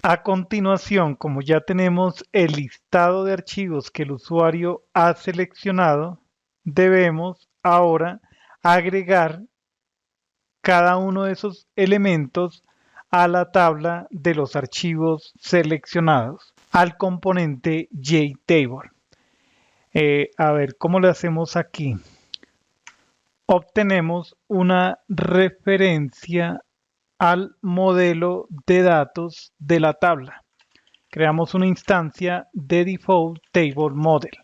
A continuación, como ya tenemos el listado de archivos que el usuario ha seleccionado, debemos ahora agregar cada uno de esos elementos a la tabla de los archivos seleccionados, al componente JTable. A ver, ¿cómo le hacemos aquí? Obtenemos una referencia al modelo de datos de la tabla. Creamos una instancia de default table model.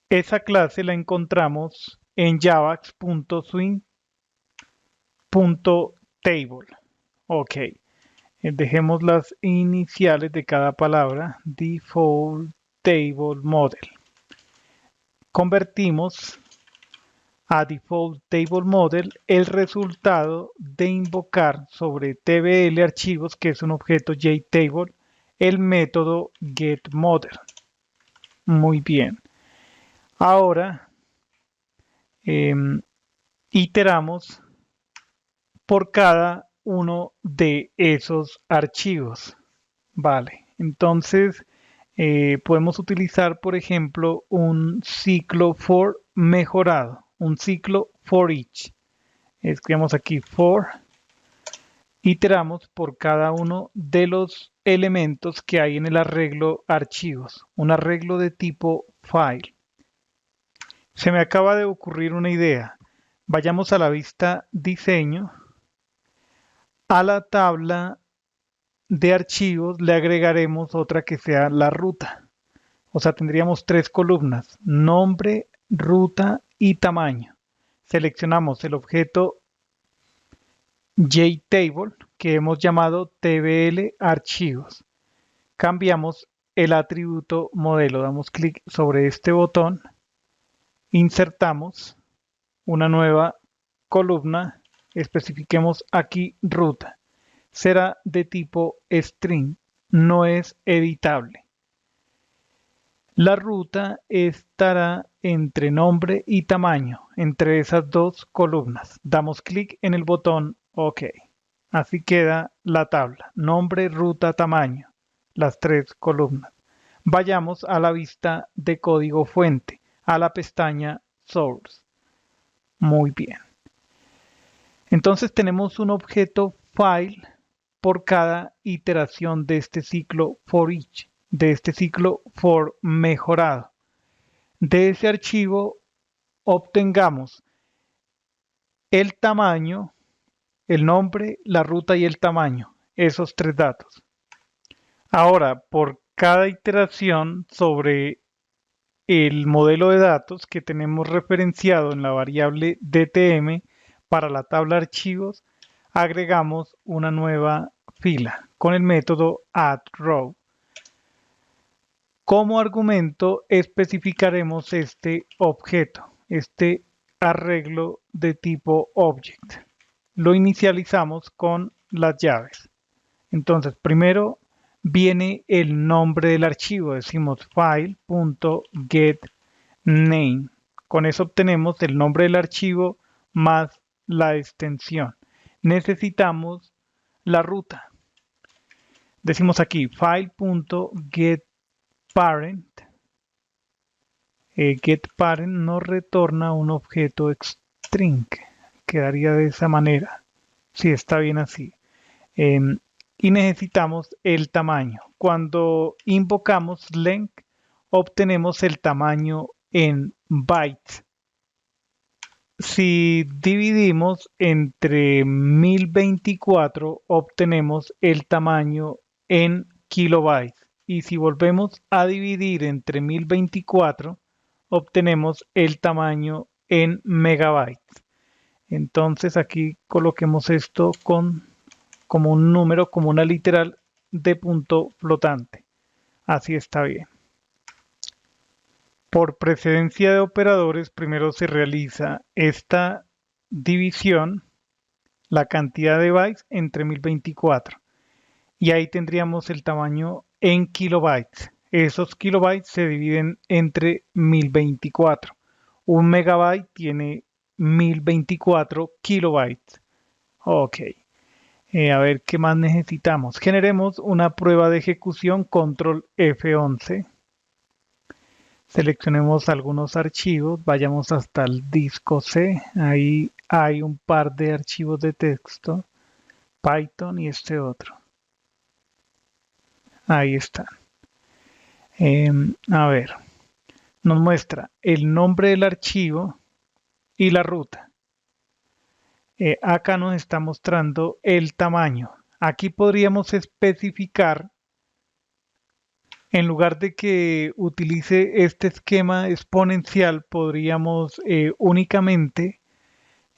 Esa clase la encontramos en javax.swing.table. Ok, dejemos las iniciales de cada palabra. Default table model. Convertimos a default table model el resultado de invocar sobre tbl archivos, que es un objeto JTable, el método getModel. Muy bien. Ahora iteramos por cada uno de esos archivos. Vale, entonces podemos utilizar, por ejemplo, un ciclo for mejorado, un ciclo for each. Escribimos aquí for, iteramos por cada uno de los elementos que hay en el arreglo archivos, un arreglo de tipo file. Se me acaba de ocurrir una idea. Vayamos a la vista diseño. A la tabla de archivos le agregaremos otra que sea la ruta. O sea, tendríamos tres columnas: nombre, ruta y tamaño. Seleccionamos el objeto JTable que hemos llamado tbl archivos. Cambiamos el atributo modelo. Damos clic sobre este botón. Insertamos una nueva columna, especifiquemos aquí ruta. Será de tipo string, no es editable. La ruta estará entre nombre y tamaño, entre esas dos columnas. Damos clic en el botón OK. Así queda la tabla, nombre, ruta, tamaño, las tres columnas. Vayamos a la vista de código fuente, a la pestaña Source. Muy bien. Entonces tenemos un objeto file por cada iteración de este ciclo for each, de este ciclo for mejorado. De ese archivo obtengamos el tamaño, el nombre, la ruta y el tamaño, esos tres datos. Ahora, por cada iteración sobre el modelo de datos que tenemos referenciado en la variable DTM para la tabla archivos, agregamos una nueva fila con el método addRow. Como argumento especificaremos este objeto, este arreglo de tipo object. Lo inicializamos con las llaves. Entonces, primero viene el nombre del archivo. Decimos file.getName. Con eso obtenemos el nombre del archivo más la extensión. Necesitamos la ruta. Decimos aquí file.getParent. GetParent nos retorna un objeto string. Quedaría de esa manera. Si está bien así. Y necesitamos el tamaño. Cuando invocamos length, obtenemos el tamaño en bytes. Si dividimos entre 1024, obtenemos el tamaño en kilobytes. Y si volvemos a dividir entre 1024, obtenemos el tamaño en megabytes. Entonces aquí coloquemos esto como un número, como una literal de punto flotante. Así está bien. Por precedencia de operadores, primero se realiza esta división, la cantidad de bytes entre 1024. Y ahí tendríamos el tamaño en kilobytes. Esos kilobytes se dividen entre 1024. Un megabyte tiene 1024 kilobytes. Ok. A ver qué más necesitamos. Generemos una prueba de ejecución, control F11. Seleccionemos algunos archivos, vayamos hasta el disco C. Ahí hay un par de archivos de texto, Python y este otro. Ahí están. A ver, nos muestra el nombre del archivo y la ruta. Acá nos está mostrando el tamaño. Aquí podríamos especificar, en lugar de que utilice este esquema exponencial, podríamos únicamente,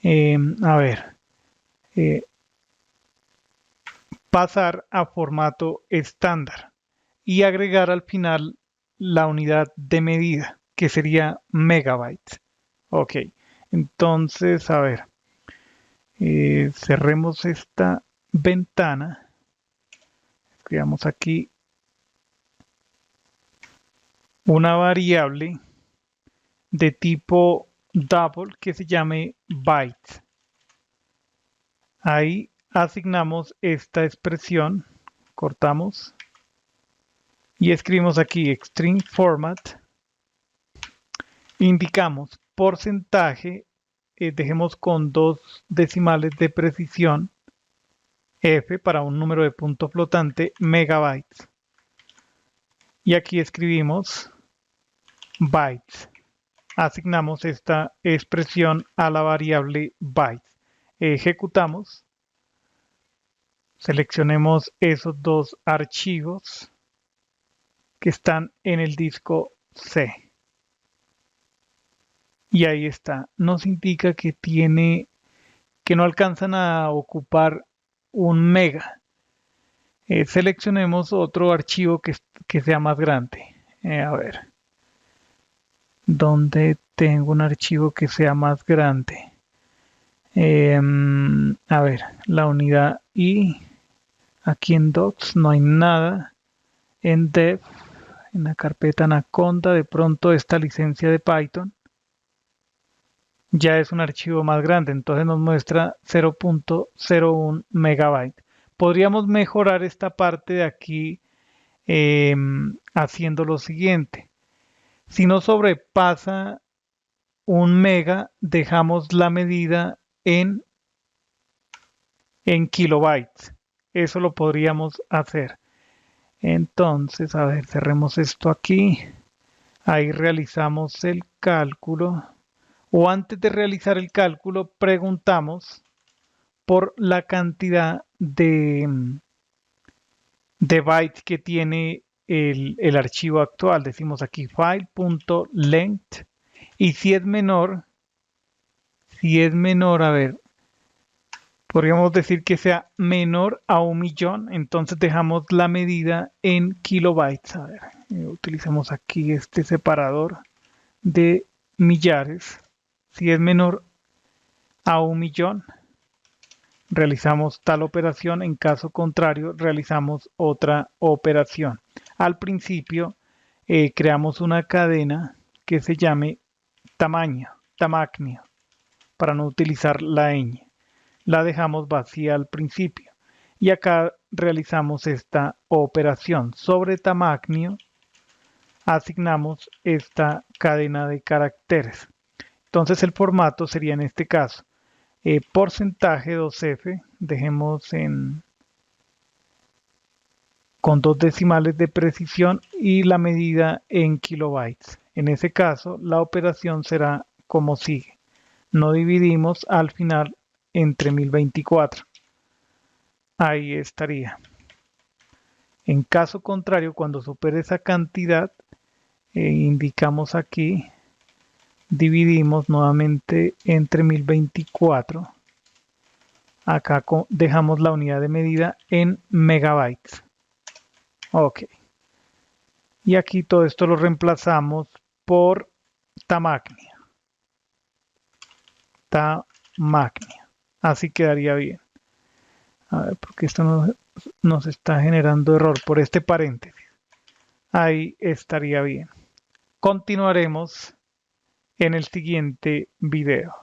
a ver, pasar a formato estándar y agregar al final la unidad de medida, que sería megabytes. Ok, entonces, a ver, cerremos esta ventana, creamos aquí una variable de tipo double que se llame bytes. Ahí asignamos esta expresión, cortamos y escribimos aquí string format, indicamos porcentaje, dejemos con 2 decimales de precisión, F para un número de punto flotante, megabytes. Y aquí escribimos bytes. Asignamos esta expresión a la variable bytes. Ejecutamos. Seleccionemos esos dos archivos que están en el disco C. Y ahí está. Nos indica que no alcanzan a ocupar un mega. Seleccionemos otro archivo que sea más grande. A ver. ¿Dónde tengo un archivo que sea más grande? A ver, la unidad y aquí en docs no hay nada. En dev, en la carpeta Anaconda, de pronto esta licencia de Python ya es un archivo más grande, entonces nos muestra 0.01 megabyte. Podríamos mejorar esta parte de aquí haciendo lo siguiente. Si no sobrepasa un mega, dejamos la medida en kilobytes. Eso lo podríamos hacer. Entonces, a ver, cerremos esto aquí. Ahí realizamos el cálculo. O antes de realizar el cálculo, preguntamos por la cantidad de bytes que tiene el archivo actual. Decimos aquí file.length. Y si es menor, a ver, podríamos decir que sea menor a 1.000.000, entonces dejamos la medida en kilobytes. A ver, utilicemos aquí este separador de millares. Si es menor a 1.000.000, realizamos tal operación. En caso contrario, realizamos otra operación. Al principio, creamos una cadena que se llame tamaño, para no utilizar la ñ. La dejamos vacía al principio. Y acá realizamos esta operación. Sobre tamagnio asignamos esta cadena de caracteres. Entonces el formato sería en este caso porcentaje 2F, dejemos con 2 decimales de precisión y la medida en kilobytes. En ese caso la operación será como sigue. No dividimos al final entre 1024. Ahí estaría. En caso contrario, cuando supere esa cantidad, indicamos aquí, dividimos nuevamente entre 1024. Acá dejamos la unidad de medida en megabytes. Ok. Y aquí todo esto lo reemplazamos por tamagnio. Así quedaría bien. A ver, porque esto nos está generando error por este paréntesis. Ahí estaría bien. Continuaremos en el siguiente video.